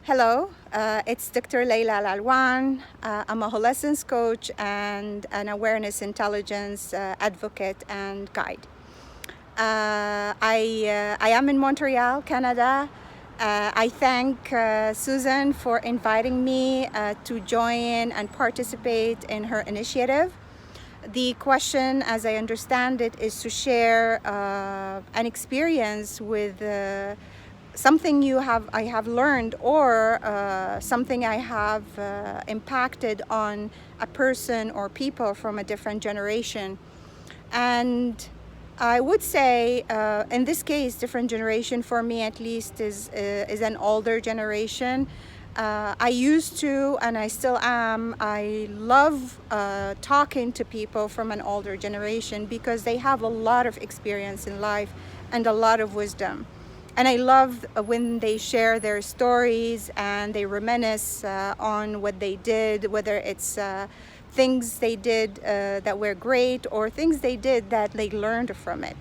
Hello, it's Dr. Laila Al-Alwan. I'm a holescence coach and an awareness intelligence advocate and guide. I am in Montreal, Canada. I thank Susan for inviting me to join and participate in her initiative. The question, as I understand it, is to share an experience with something I have learned, or something I have impacted on a person or people from a different generation. And I would say, in this case, different generation for me at least is an older generation. I used to, and I still am, I love talking to people from an older generation because they have a lot of experience in life and a lot of wisdom. And I love when they share their stories and they reminisce on what they did, whether it's things they did that were great or things they did that they learned from it.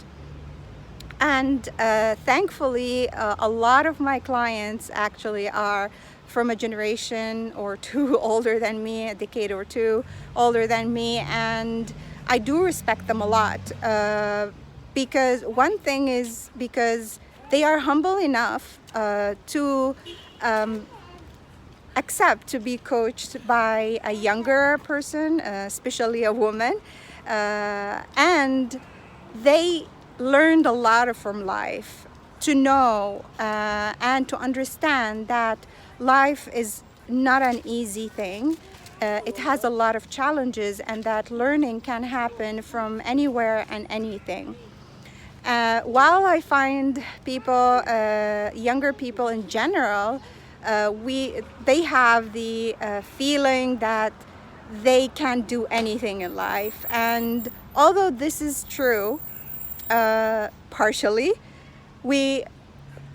And thankfully, a lot of my clients actually are from a generation or two older than me, a decade or two older than me, and I do respect them a lot. Because one thing is because they are humble enough to accept to be coached by a younger person, especially a woman, and they learned a lot from life to know and to understand that life is not an easy thing. It has a lot of challenges, and that learning can happen from anywhere and anything. While I find people, younger people in general, they have the feeling that they can't do anything in life. And although this is true, partially,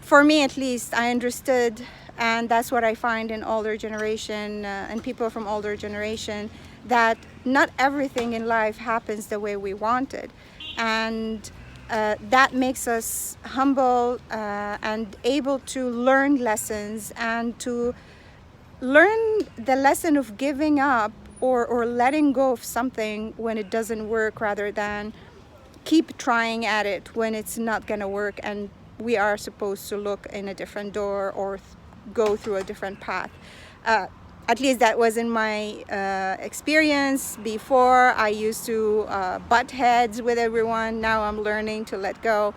for me at least, I understood, and that's what I find in older generation and people from older generation, that not everything in life happens the way we wanted. And that makes us humble and able to learn lessons and to learn the lesson of giving up or letting go of something when it doesn't work, rather than keep trying at it when it's not going to work and we are supposed to look in a different door or go through a different path. At least that was in my experience. Before, I used to butt heads with everyone. Now I'm learning to let go.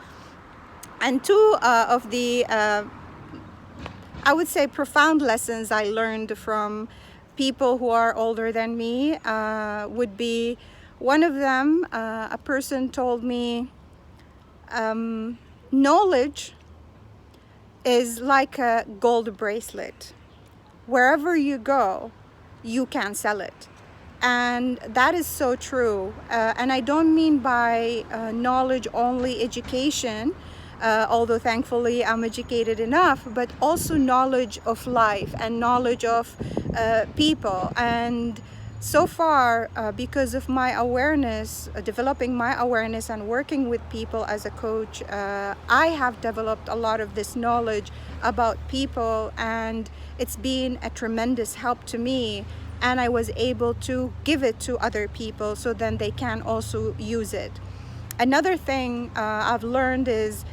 And two of the, I would say, profound lessons I learned from people who are older than me would be, one of them, a person told me, knowledge is like a gold bracelet. Wherever you go, you can sell it. And that is so true. And I don't mean by knowledge only education, although thankfully I'm educated enough, but also knowledge of life and knowledge of people. And so far, because of my awareness, developing my awareness and working with people as a coach, I have developed a lot of this knowledge about people, and it's been a tremendous help to me. And I was able to give it to other people so then they can also use it. Another thing I've learned is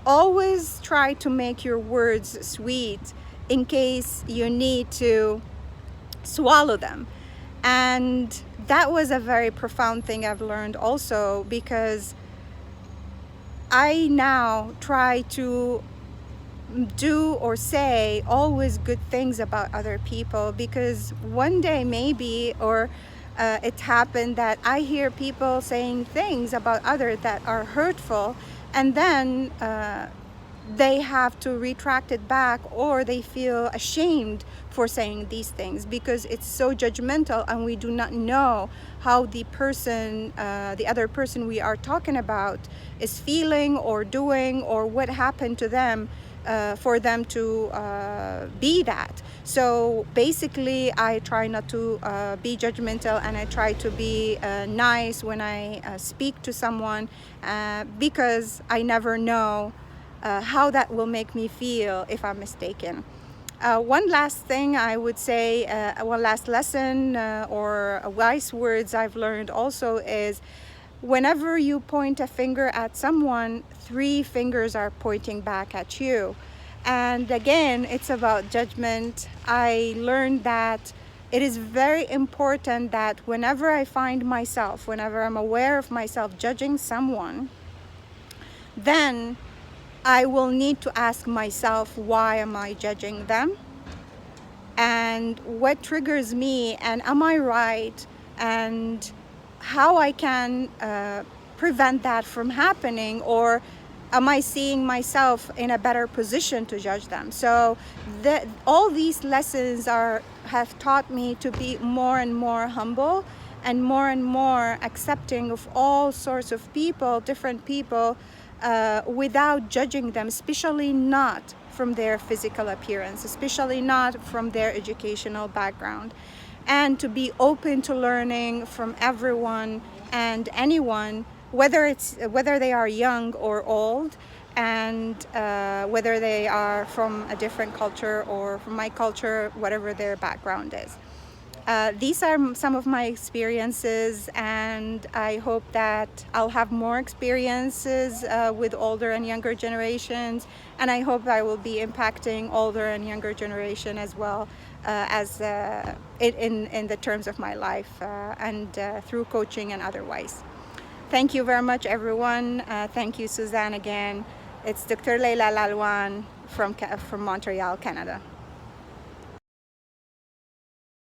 always try to make your words sweet in case you need to swallow them. And that was a very profound thing I've learned also, because I now try to do or say always good things about other people, because one day maybe, or it happened that I hear people saying things about others that are hurtful, and then they have to retract it back, or they feel ashamed for saying these things because it's so judgmental, and we do not know how the person, the other person we are talking about, is feeling or doing, or what happened to them for them to be that. So basically, I try not to be judgmental, and I try to be nice when I speak to someone, because I never know how that will make me feel if I'm mistaken. One last thing I would say, one last lesson or wise words I've learned also is, whenever you point a finger at someone, 3 fingers are pointing back at you. And again, it's about judgment. I learned that it is very important that whenever I find myself, whenever I'm aware of myself judging someone, then I will need to ask myself, why am I judging them? And what triggers me, and am I right? And how I can prevent that from happening, or am I seeing myself in a better position to judge them? So all these lessons have taught me to be more and more humble and more accepting of all sorts of people, different people, without judging them, especially not from their physical appearance, especially not from their educational background, and to be open to learning from everyone and anyone, whether they are young or old, and whether they are from a different culture or from my culture, whatever their background is. These are some of my experiences, and I hope that I'll have more experiences with older and younger generations, and I hope I will be impacting older and younger generation as well, as in the terms of my life and through coaching and otherwise. Thank you very much, everyone. Thank you, Suzanne, again. It's Dr. Laila Al-Alwan from Montreal, Canada.